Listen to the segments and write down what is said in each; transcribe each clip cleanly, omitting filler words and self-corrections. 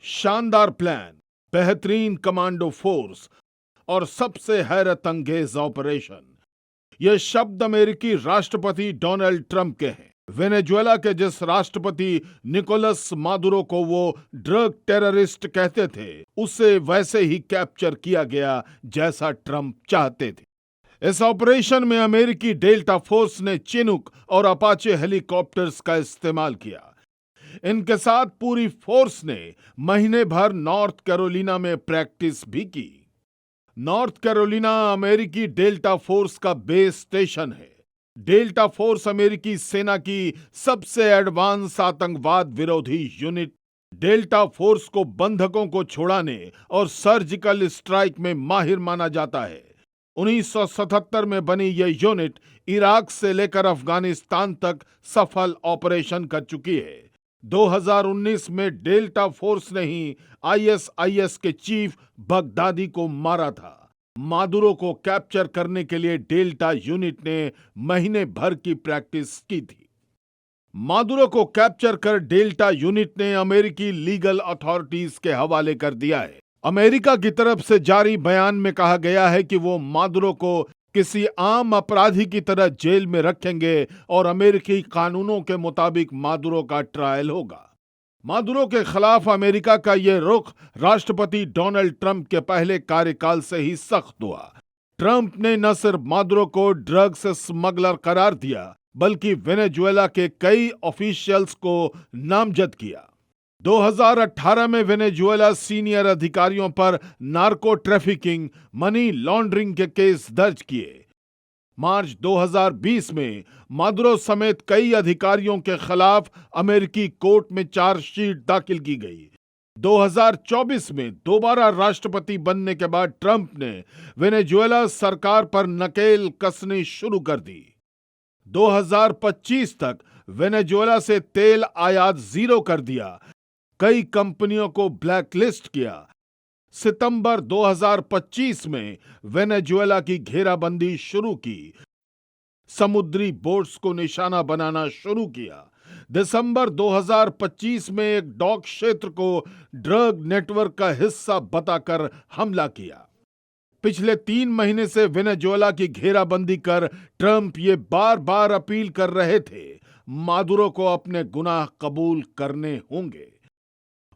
शानदार प्लान, बेहतरीन commando force और सबसे हैरत अंगेज ऑपरेशन। ये शब्द अमेरिकी राष्ट्रपति डोनाल्ड ट्रंप के हैं। वेनेजुएला के जिस राष्ट्रपति निकोलस मादुरो को वो ड्रग टेररिस्ट कहते थे, उसे वैसे ही कैप्चर किया गया जैसा ट्रंप चाहते थे। इस ऑपरेशन में अमेरिकी डेल्टा फोर्स ने चिनूक और अपाचे हेलीकॉप्टर्स का इस्तेमाल किया। इनके साथ पूरी फोर्स ने महीने भर नॉर्थ कैरोलिना में प्रैक्टिस भी की। नॉर्थ कैरोलिना अमेरिकी डेल्टा फोर्स का बेस स्टेशन है। डेल्टा फोर्स अमेरिकी सेना की सबसे एडवांस आतंकवाद विरोधी यूनिट। डेल्टा फोर्स को बंधकों को छुड़ाने और सर्जिकल स्ट्राइक में माहिर माना जाता है। 1977 में बनी यह यूनिट इराक से लेकर अफगानिस्तान तक सफल ऑपरेशन कर चुकी है। 2019 में डेल्टा फोर्स ने ही आईएसआईएस के चीफ बगदादी को मारा था। मादुरो को कैप्चर करने के लिए डेल्टा यूनिट ने महीने भर की प्रैक्टिस की थी। मादुरो को कैप्चर कर डेल्टा यूनिट ने अमेरिकी लीगल अथॉरिटीज के हवाले कर दिया है। अमेरिका की तरफ से जारी बयान में कहा गया है कि वो मादुरो को किसी आम अपराधी की तरह जेल में रखेंगे और अमेरिकी कानूनों के मुताबिक मादुरो का ट्रायल होगा। मादुरो के खिलाफ अमेरिका का यह रुख राष्ट्रपति डोनाल्ड ट्रंप के पहले कार्यकाल से ही सख्त हुआ। ट्रंप ने न सिर्फ मादुरो को ड्रग्स स्मगलर करार दिया, बल्कि वेनेजुएला के कई ऑफिशियल्स को नामजद किया। 2018 में वेनेजुएला सीनियर अधिकारियों पर नार्को ट्रैफिकिंग, मनी लॉन्ड्रिंग के केस दर्ज किए। मार्च 2020 में मादुरो समेत कई अधिकारियों के खिलाफ अमेरिकी कोर्ट में चार्जशीट दाखिल की गई। 2024 में दोबारा राष्ट्रपति बनने के बाद ट्रंप ने वेनेजुएला सरकार पर नकेल कसनी शुरू कर दी। 2025 तक वेनेजुएला से तेल आयात जीरो कर दिया, कई कंपनियों को ब्लैकलिस्ट किया। सितंबर 2025 में वेनेजुएला की घेराबंदी शुरू की, समुद्री बोट्स को निशाना बनाना शुरू किया। दिसंबर 2025 में एक डॉक क्षेत्र को ड्रग नेटवर्क का हिस्सा बताकर हमला किया। पिछले 3 महीने से वेनेजुएला की घेराबंदी कर ट्रंप ये बार बार अपील कर रहे थे, मादुरो को अपने गुनाह कबूल करने होंगे,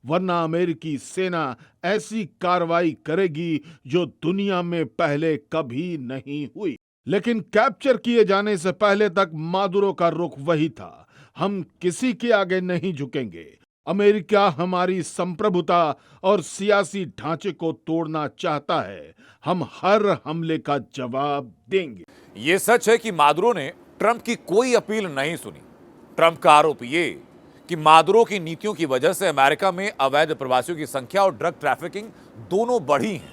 वरना अमेरिकी सेना ऐसी कार्रवाई करेगी जो दुनिया में पहले कभी नहीं हुई। लेकिन कैप्चर किए जाने से पहले तक मादुरो का रुख वही था, हम किसी के आगे नहीं झुकेंगे। अमेरिका हमारी संप्रभुता और सियासी ढांचे को तोड़ना चाहता है, हम हर हमले का जवाब देंगे। ये सच है कि मादुरो ने ट्रंप की कोई अपील नहीं सुनी। ट्रंप का आरोप ये कि मादुरो की नीतियों की वजह से अमेरिका में अवैध प्रवासियों की संख्या और ड्रग ट्रैफिकिंग दोनों बढ़ी हैं।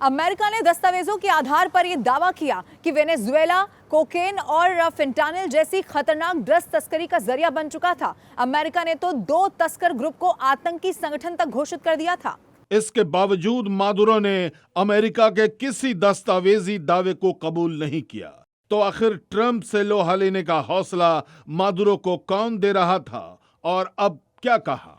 अमेरिका ने दस्तावेजों के आधार पर यह दावा किया कि वेनेजुएला कोकेन और फेंटानिल जैसी खतरनाक ड्रग्स तस्करी का जरिया बन चुका था। अमेरिका ने तो 2 तस्कर ग्रुप को आतंकी संगठन तक घोषित कर दिया था। इसके बावजूद मादुरो ने अमेरिका के किसी दस्तावेजी दावे को कबूल नहीं किया। तो आखिर ट्रंप से लोहा लेने का हौसला मादुरो को कौन दे रहा था और अब क्या कहा?